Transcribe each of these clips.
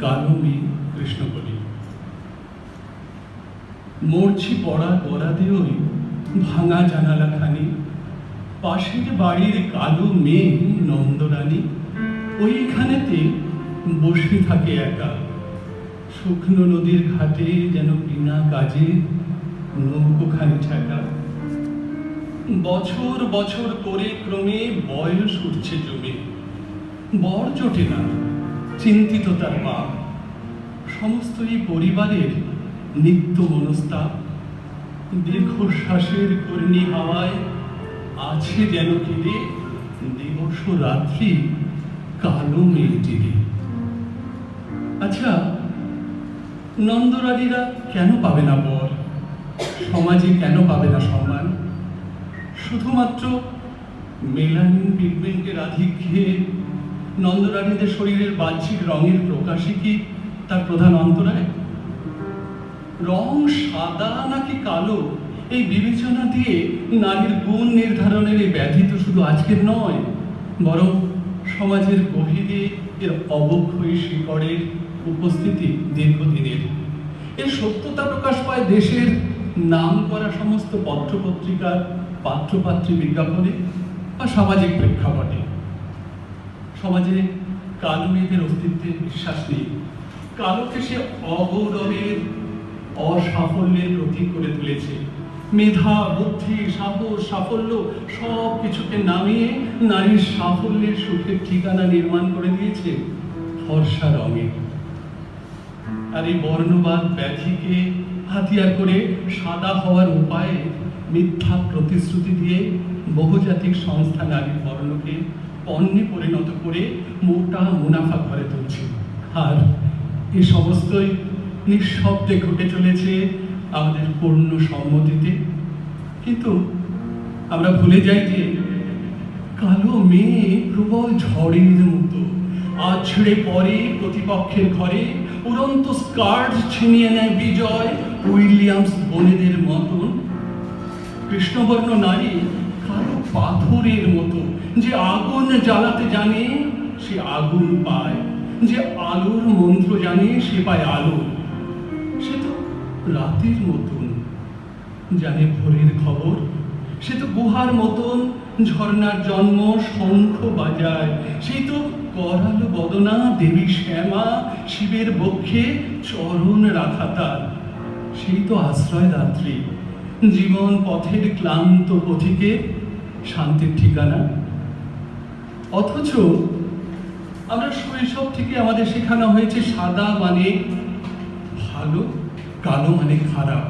কালো মেয়ে কৃষ্ণকলি মরছি পড়া গড়াতে ওই ভাঙা জানালাখানি, পাশের বাড়ির কালো মেয়ে নন্দরানী ওইখানেতে বসে থাকে একা। শুকনো নদীর ঘাটে যেন বিনা কাজে নৌকোখানি ঠেকা। বছর বছর করে ক্রমে বয়স উঠছে জমে, বর জোটে না, চিন্তিত তার মা। সমস্ত এই পরিবারের নিত্য মনস্তাপ। দীর্ঘশ্বাসের ঘূর্ণি হাওয়ায় আছে যেন ঘিরে দিবস রাত্রি কালো মেয়েটিরে। আচ্ছা, নন্দরানীরা কেন পাবে না বর? সমাজে কেন পাবে না সম্মান? শুধুমাত্র মেলানিন পিগমেন্টের আধিক্যে নন্দরানীদের শরীরের বাহ্যিক রঙের প্রকাশই কি তার প্রধান অন্তরায়? রং সাদা নাকি কালো এই বিবেচনা দিয়ে নারীর গুণ নির্ধারণের এই ব্যাধি তো শুধু আজকের নয়, বরং সমাজের গভীরে এর অবক্ষয়ী শিকড়ের উপস্থিতি দীর্ঘদিনের। এর সত্যতা প্রকাশ পায় দেশের নাম করা সমস্ত পত্রপত্রিকার পাত্রপাত্রী বিজ্ঞাপনে বা সামাজিক প্রেক্ষাপটে। সমাজে কালো মেয়েদের অস্তিত্বে বিশ্বাস নেই। কালোকে সে অগৌরবের, অসাফল্যের প্রতীক করে তুলেছে। মেধা, বুদ্ধি, সাহস, সাফল্য সব কিছুকে নামিয়ে নারীর সাফল্যের সুখের ঠিকানা নির্মাণ করে দিয়েছে ফর্সা রঙে। আর এই বর্ণবাদ ব্যাধিকে হাতিয়ার করে সাদা হওয়ার উপায়ে মিথ্যা প্রতিশ্রুতি দিয়ে বহুজাতিক সংস্থা নারীর বর্ণকে পণ্যে পরিণত করে মোটা মুনাফা ঘরে তুলছে। আর এই সমস্তই নিঃশব্দে ঘটে চলেছে আমাদের পূর্ণ সম্মতিতে। কিন্তু আমরা ভুলে যাই যে কালো মেয়ে প্রবল ঝড়ের মতো আছড়ে পড়ে প্রতিপক্ষের ঘরে। উড়ন্ত স্কার্ট ছিনিয়ে নেয় বিজয় উইলিয়ামস বোনেদের মতন। কৃষ্ণবর্ণ নারী কালো পাথরের মতো, যে আগুন জ্বালাতে জানে সে আগুন পায়, যে আলোর মন্ত্র জানে সে পায় আলো। সে তো রাতের মতন জানে ভোরের খবর, সে তো গুহার মতন ঝর্ণার জন্ম শঙ্খ বাজায়। সেই তো করালো বদনা দেবী শ্যামা, শিবের বক্ষে চরণ রাখা তার। সেই তো আশ্রয় রাত্রি, জীবন পথের ক্লান্ত পথিকে শান্তির ঠিকানা। অথচ আমরা শৈশব থেকে আমাদের শেখানো হয়েছে সাদা মানে ভালো, কালো মানে খারাপ।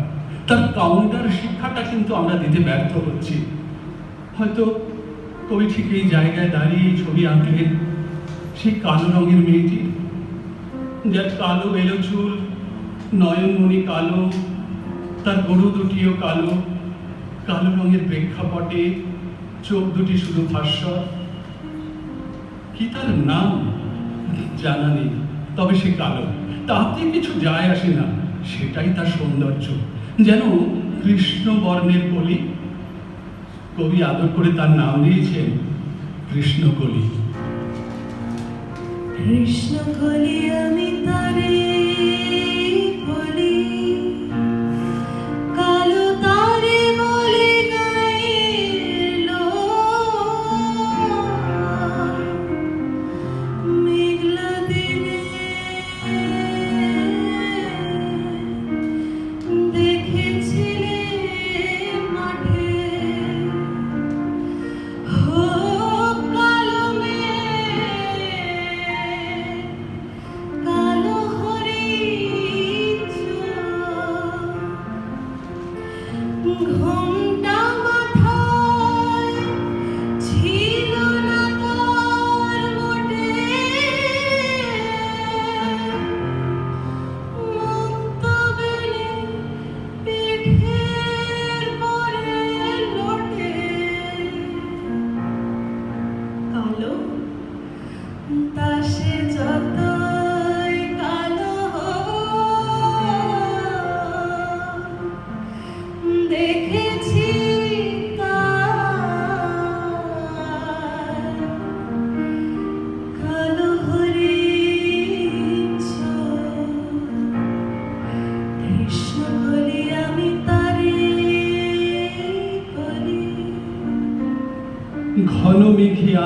তার কাউন্টার শিক্ষাটা কিন্তু আমরা দিতে ব্যর্থ হচ্ছি। হয়তো কবি ঠিক এই জায়গায় দাঁড়িয়ে ছবি আঁকলেন সেই কালো রঙের মেয়েটি, যার কালো বেলো চুল, নয়নমণি কালো, তার গরু দুটিও কালো, কালো রঙের প্রেক্ষাপটে চোখ দুটি শুধু ভাস্বর। কি তার নাম জানা নেই, তবে সে কালো, তাতে কিছু যায় আসে না, সেটাই তার সৌন্দর্য। যেন কৃষ্ণ বর্ণের কলি। কবি আদর করে তার নাম দিয়েছেন কৃষ্ণকলি। কৃষ্ণকলি আমি তারে বলি, কালো তারে বলে গাইল। মেঘলা দিনে দেখেছিলে মাঠে, হো কালো মেয়ে, কালো হরিণ চোখ। ঘোমটা মাথায় ছিল না তার মোটে, মুক্ত বেণী পিঠের পরে লোটে। কালো তা সে যতই কালো হোক, দেখেছি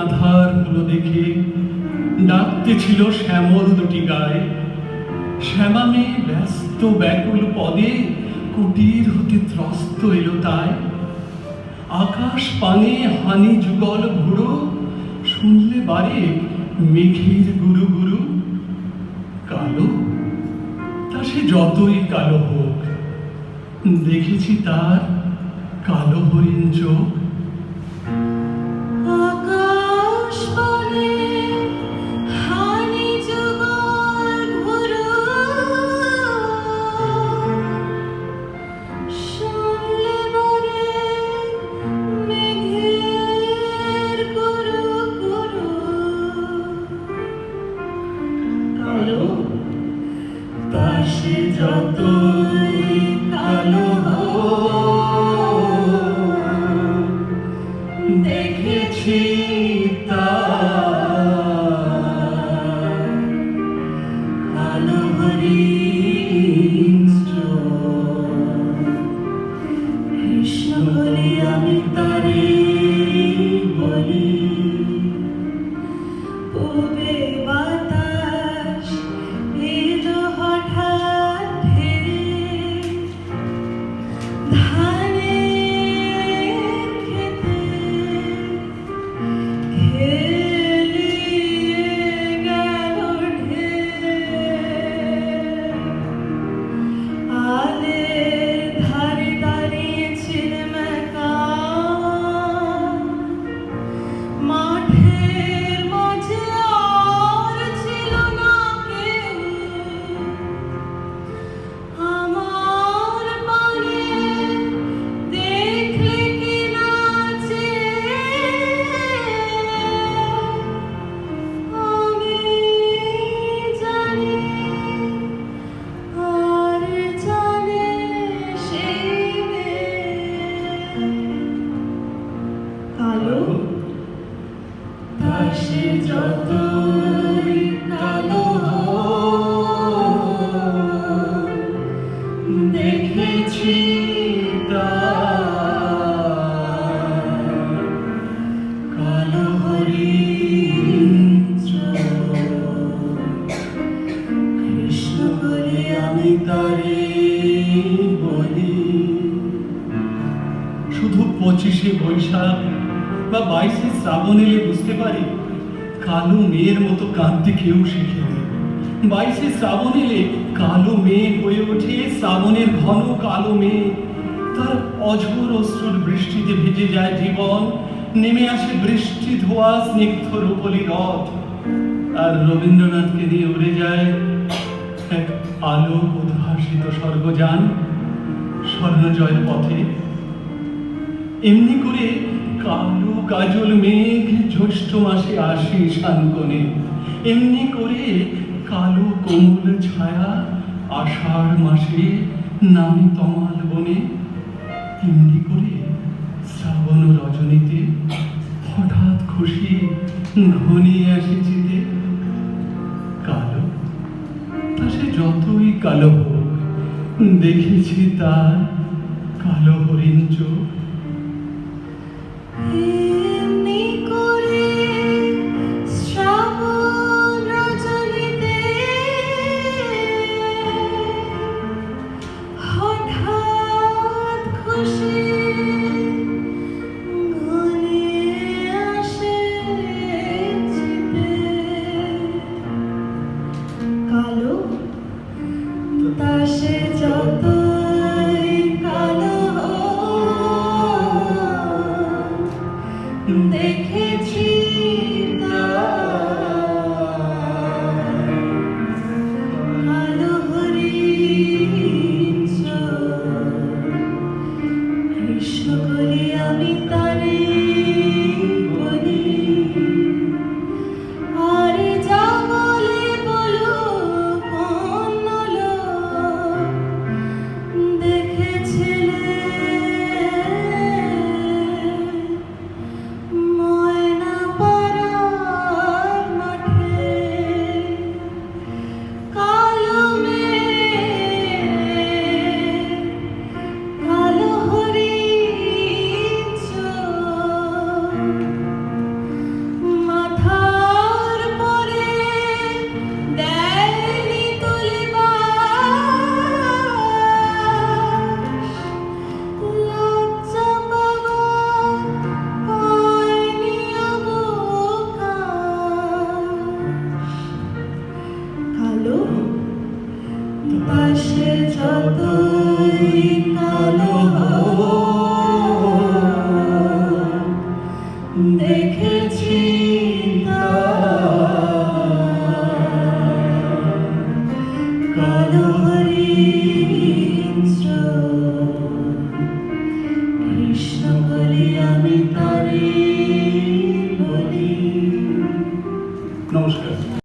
আধার হলো দেখে ডাকতে ছিল শ্যামল দুটি গায়ে। শ্যামা মেয়ে ব্যস্ত ব্যাকুল পদে কুটির হতে ত্রস্ত এলো তাই। আকাশ পানে হানি যুগল ঘুরো, শুনলে বারে মেঘের গুরু গুরু। কালো তা সে যতই কালো হোক, দেখেছি তার কালো হরিণ চোখ। আকাশ পানে হানি যুগল ঘুরো, শুনলে বারে মেঘের গুরু গুরু। কালো তা সে যতই কালো হোক, দেখেছি তার কালো হরিণ চোখ। কৃষ্ণ বলি আমি তারে বলি, পূবে বাতাস এলো হঠাৎ ঢের, ধানের খেতে খেলিয়ে গেল ঢের। আলের ধারে দাঁড়িয়েছিলেন একা, মাঠের মাঝে আর ছিল না কেউ। আমার পানে দেখলে কি নাচে, আমি জানি আর জানে সেই মেয়ে। কালো তা সে যতই কালো হোক, দেখেছি তার কালো হরিণ চোখ। কৃষ্ণ বলে আমি তারে বলি, শুধু 25শে বৈশাখ বা 22শে শ্রাবণ এলে বুঝতে পারি কালো মেয়ের মতো কাঁদতে কেউ শেখেনি। 22শে শ্রাবণ এলে কালো মেয়ে হয়ে ওঠে শ্রাবণের ঘন কালো মেয়ে। তার অঝোর অশ্রুর বৃষ্টিতে ভেজে যায় জীবন, নেমে আসে বৃষ্টি ধোয়া স্নিগ্ধ রূপলি রথ। আর রবীন্দ্রনাথকে নিয়ে উড়ে যায় এক আলো উদ্ভাসিত স্বর্গযান স্বর্ণজয়ের পথে। এমনি করে কালো কাজল মেঘ জ্যৈষ্ঠ মাসে আসে শানকনে, এমনি করে কালো কোমল ছায়া আষাঢ় মাসে নামে তমাল বনে। এমনি করে শ্রাবণ রজনীতে হঠাৎ খুশি ঘনিয়ে আসে চিতে। কালো তা সে যতই কালো হোক, দেখেছি তার কালো হরিণ চোখ। এমনি করে শ্রাবণ রজনীতে হঠাৎ খুশি ঘনিয়ে আসে চিতে। কালো তা সে যতই কালো হোক, পাশে যত